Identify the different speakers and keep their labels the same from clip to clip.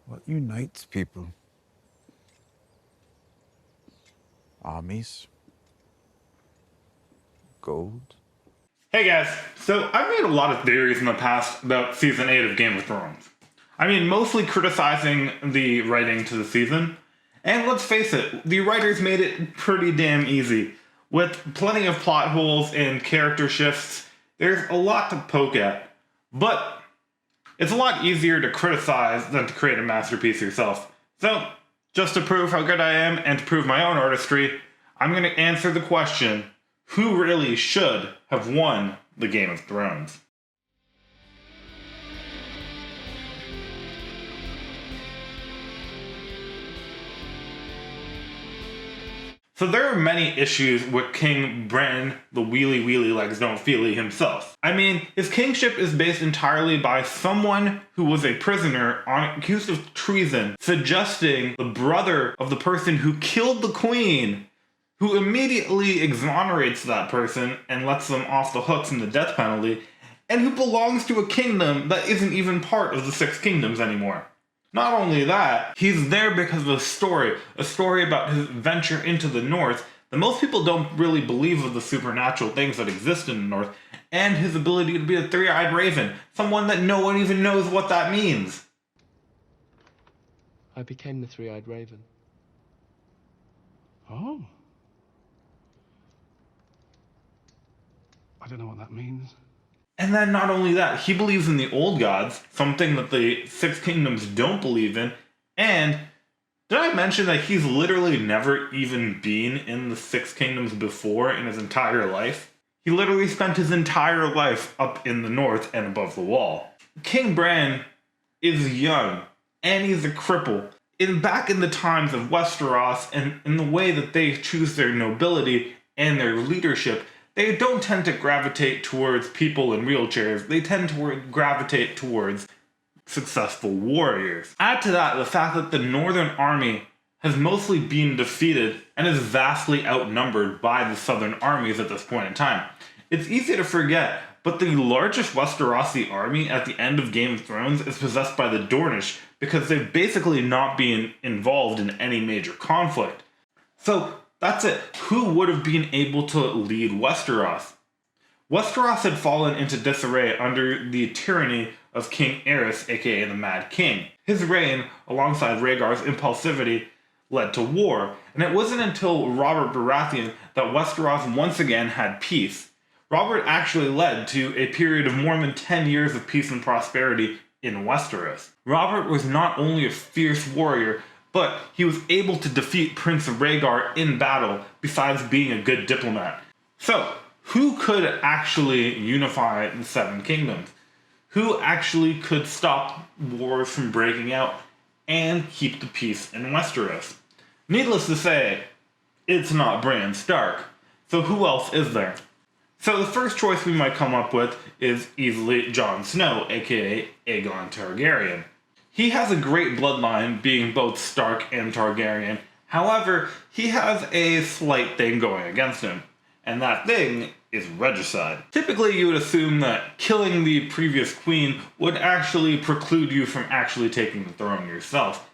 Speaker 1: What unites people? Armies? Gold?
Speaker 2: Hey guys, so I've made a lot of theories in the past about Season 8 of Game of Thrones. I mean, mostly criticizing the writing to the season. And let's face it, the writers made it pretty damn easy. With plenty of plot holes and character shifts, there's a lot to poke at. But it's a lot easier to criticize than to create a masterpiece yourself. So, just to prove how good I am and to prove my own artistry, I'm going to answer the question, who really should have won the Game of Thrones? So there are many issues with King Bran, the wheelie legs don't feely himself. I mean, his kingship is based entirely by someone who was a prisoner accused of treason, suggesting the brother of the person who killed the queen, who immediately exonerates that person and lets them off the hooks in the death penalty, and who belongs to a kingdom that isn't even part of the Six Kingdoms anymore. Not only that, he's there because of a story about his venture into the North that most people don't really believe of the supernatural things that exist in the North, and his ability to be a three-eyed raven, someone that no one even knows what that means.
Speaker 3: I became the three-eyed raven.
Speaker 4: Oh. I don't know what that means.
Speaker 2: And then not only that, he believes in the old gods, something that the Six Kingdoms don't believe in, and did I mention that he's literally never even been in the Six Kingdoms before in his entire life? He literally spent his entire life up in the north and above the wall. King Bran is young, and he's a cripple. Back in the times of Westeros, and in the way that they choose their nobility and their leadership, they don't tend to gravitate towards people in wheelchairs. They tend to gravitate towards successful warriors. Add to that the fact that the Northern Army has mostly been defeated and is vastly outnumbered by the Southern armies at this point in time. It's easy to forget, but the largest Westerosi army at the end of Game of Thrones is possessed by the Dornish because they've basically not been involved in any major conflict. So, that's it. Who would have been able to lead Westeros? Westeros had fallen into disarray under the tyranny of King Aerys, aka the Mad King. His reign, alongside Rhaegar's impulsivity, led to war, and it wasn't until Robert Baratheon that Westeros once again had peace. Robert actually led to a period of more than 10 years of peace and prosperity in Westeros. Robert was not only a fierce warrior, but he was able to defeat Prince Rhaegar in battle, besides being a good diplomat. So, who could actually unify the Seven Kingdoms? Who actually could stop wars from breaking out and keep the peace in Westeros? Needless to say, it's not Bran Stark. So who else is there? So the first choice we might come up with is easily Jon Snow, aka Aegon Targaryen. He has a great bloodline, being both Stark and Targaryen. However, he has a slight thing going against him, and that thing is regicide. Typically, you would assume that killing the previous queen would actually preclude you from actually taking the throne yourself.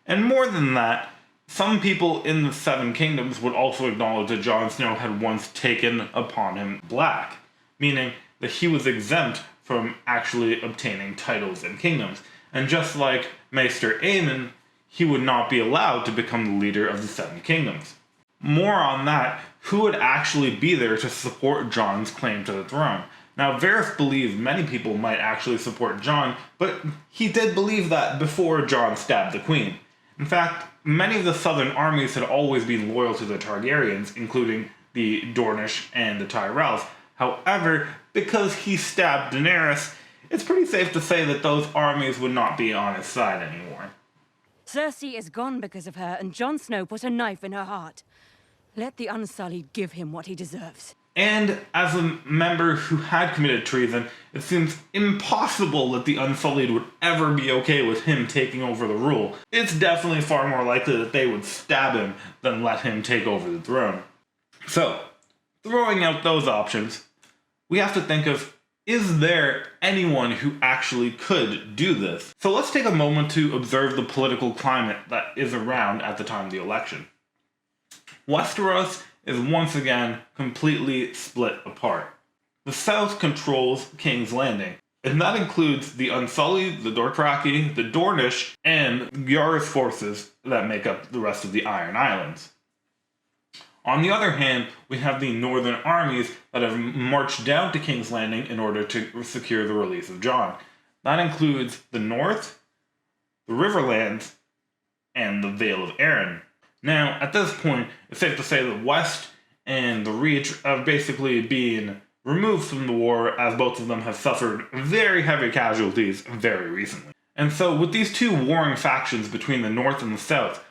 Speaker 2: And more than that, some people in the Seven Kingdoms would also acknowledge that Jon Snow had once taken upon him black, meaning that he was exempt from actually obtaining titles and kingdoms. And just like Maester Aemon, he would not be allowed to become the leader of the Seven Kingdoms. More on that, who would actually be there to support Jon's claim to the throne? Now, Varys believed many people might actually support Jon, but he did believe that before Jon stabbed the queen. In fact, many of the southern armies had always been loyal to the Targaryens, including the Dornish and the Tyrells. However, because he stabbed Daenerys, it's pretty safe to say that those armies would not be on his side anymore.
Speaker 5: Cersei is gone because of her, and Jon Snow put a knife in her heart. Let the Unsullied give him what he deserves.
Speaker 2: And as a member who had committed treason, it seems impossible that the Unsullied would ever be okay with him taking over the rule. It's definitely far more likely that they would stab him than let him take over the throne. So, throwing out those options, we have to think of Is there anyone who actually could do this? So let's take a moment to observe the political climate that is around at the time of the election. Westeros is once again completely split apart. The South controls King's Landing, and that includes the Unsullied, the Dothraki, the Dornish, and Yara's forces that make up the rest of the Iron Islands. On the other hand, we have the northern armies that have marched down to King's Landing in order to secure the release of Jon. That includes the North, the Riverlands, and the Vale of Arryn. Now, at this point, it's safe to say the West and the Reach have basically been removed from the war, as both of them have suffered very heavy casualties very recently. And so, with these two warring factions between the North and the South,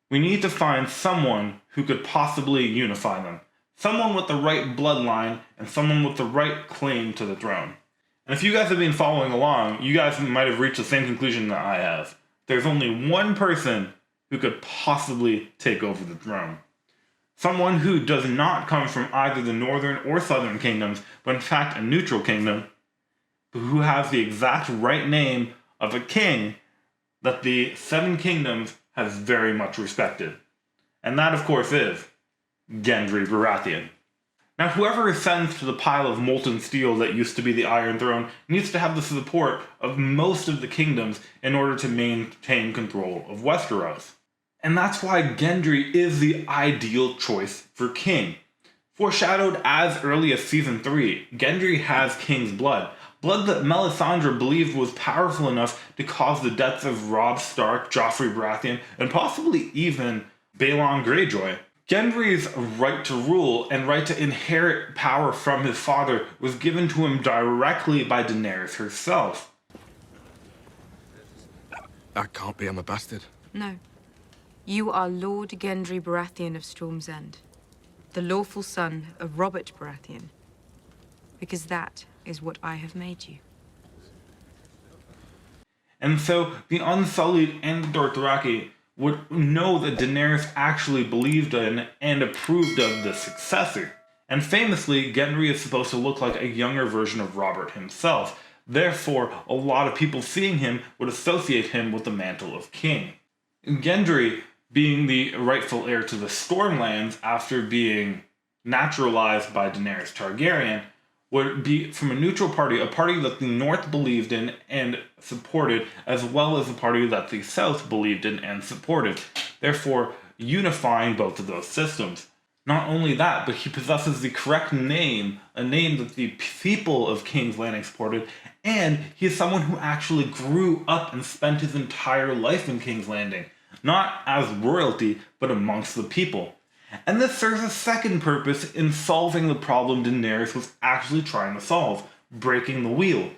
Speaker 2: we need to find someone who could possibly unify them. Someone with the right bloodline and someone with the right claim to the throne. And if you guys have been following along, you guys might have reached the same conclusion that I have. There's only one person who could possibly take over the throne. Someone who does not come from either the northern or southern kingdoms, but in fact a neutral kingdom, but who has the exact right name of a king that the Seven Kingdoms has very much respected. And that, of course, is Gendry Baratheon. Now, whoever ascends to the pile of molten steel that used to be the Iron Throne needs to have the support of most of the kingdoms in order to maintain control of Westeros. And that's why Gendry is the ideal choice for king. Foreshadowed as early as Season 3, Gendry has king's blood. Blood that Melisandre believed was powerful enough to cause the deaths of Robb Stark, Joffrey Baratheon, and possibly even Balon Greyjoy. Gendry's right to rule and right to inherit power from his father was given to him directly by Daenerys herself.
Speaker 3: That can't be, I'm a bastard.
Speaker 6: No. You are Lord Gendry Baratheon of Storm's End, the lawful son of Robert Baratheon, because that is what I have made you.
Speaker 2: And so the Unsullied and the Dothraki would know that Daenerys actually believed in and approved of the successor. And famously, Gendry is supposed to look like a younger version of Robert himself. Therefore, a lot of people seeing him would associate him with the mantle of king. Gendry, being the rightful heir to the Stormlands after being naturalized by Daenerys Targaryen, would be from a neutral party, a party that the North believed in and supported, as well as a party that the South believed in and supported, therefore unifying both of those systems. Not only that, but he possesses the correct name, a name that the people of King's Landing supported, and he is someone who actually grew up and spent his entire life in King's Landing, not as royalty, but amongst the people. And this serves a second purpose in solving the problem Daenerys was actually trying to solve, breaking the wheel.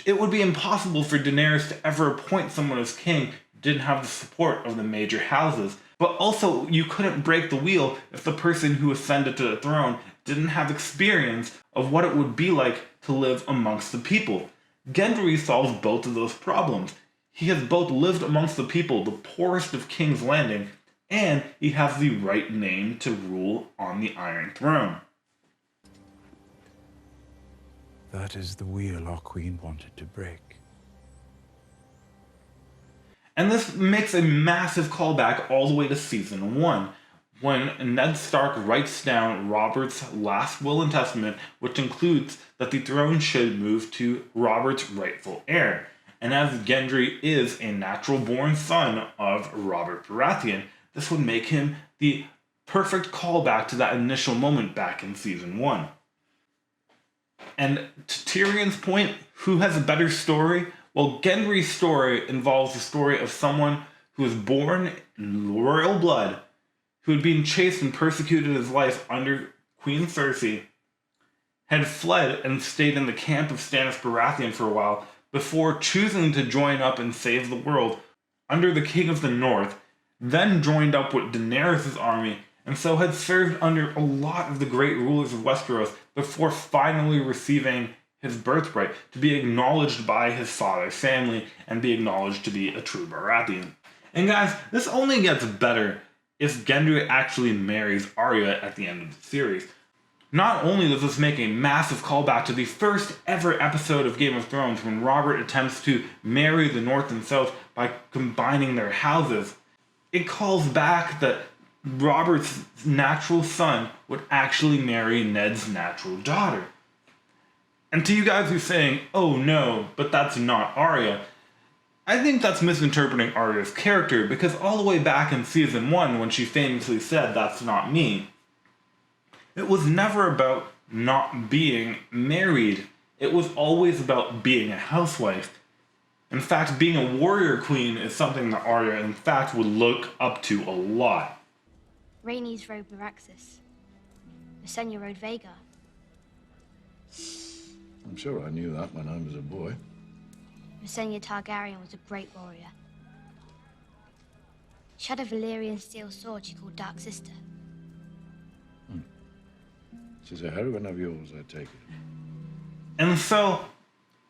Speaker 2: It would be impossible for Daenerys to ever appoint someone as king who didn't have the support of the major houses. But also, you couldn't break the wheel if the person who ascended to the throne didn't have experience of what it would be like to live amongst the people. Gendry solves both of those problems. He has both lived amongst the people, the poorest of King's Landing, and he has the right name to rule on the Iron Throne.
Speaker 1: That is the wheel our queen wanted to break.
Speaker 2: And this makes a massive callback all the way to Season 1, when Ned Stark writes down Robert's last will and testament, which includes that the throne should move to Robert's rightful heir. And as Gendry is a natural-born son of Robert Baratheon, this would make him the perfect callback to that initial moment back in Season 1. And to Tyrion's point, who has a better story? Well, Gendry's story involves the story of someone who was born in royal blood, who had been chased and persecuted his life under Queen Cersei, had fled and stayed in the camp of Stannis Baratheon for a while before choosing to join up and save the world under the King of the North, then joined up with Daenerys' army, and so had served under a lot of the great rulers of Westeros before finally receiving his birthright to be acknowledged by his father's family and be acknowledged to be a true Baratheon. And guys, this only gets better if Gendry actually marries Arya at the end of the series. Not only does this make a massive callback to the first ever episode of Game of Thrones when Robert attempts to marry the North and South by combining their houses, it calls back that Robert's natural son would actually marry Ned's natural daughter. And to you guys who are saying, oh no, but that's not Arya, I think that's misinterpreting Arya's character, because all the way back in season 1 when she famously said, "That's not me," it was never about not being married. It was always about being a housewife. In fact, being a warrior queen is something that Arya, in fact, would look up to a lot.
Speaker 7: Rhaenys rode Meraxus. Visenya rode Vhagar.
Speaker 8: I'm sure I knew that when I was a boy.
Speaker 7: Visenya Targaryen was a great warrior. She had a Valyrian steel sword she called Dark Sister.
Speaker 8: She's a heroine of yours, I take it.
Speaker 2: And so,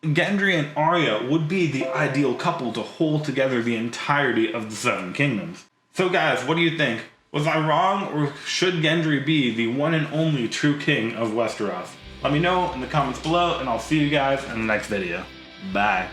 Speaker 2: Gendry and Arya would be the ideal couple to hold together the entirety of the Seven Kingdoms. So guys, what do you think? Was I wrong, or should Gendry be the one and only true king of Westeros? Let me know in the comments below, and I'll see you guys in the next video. Bye.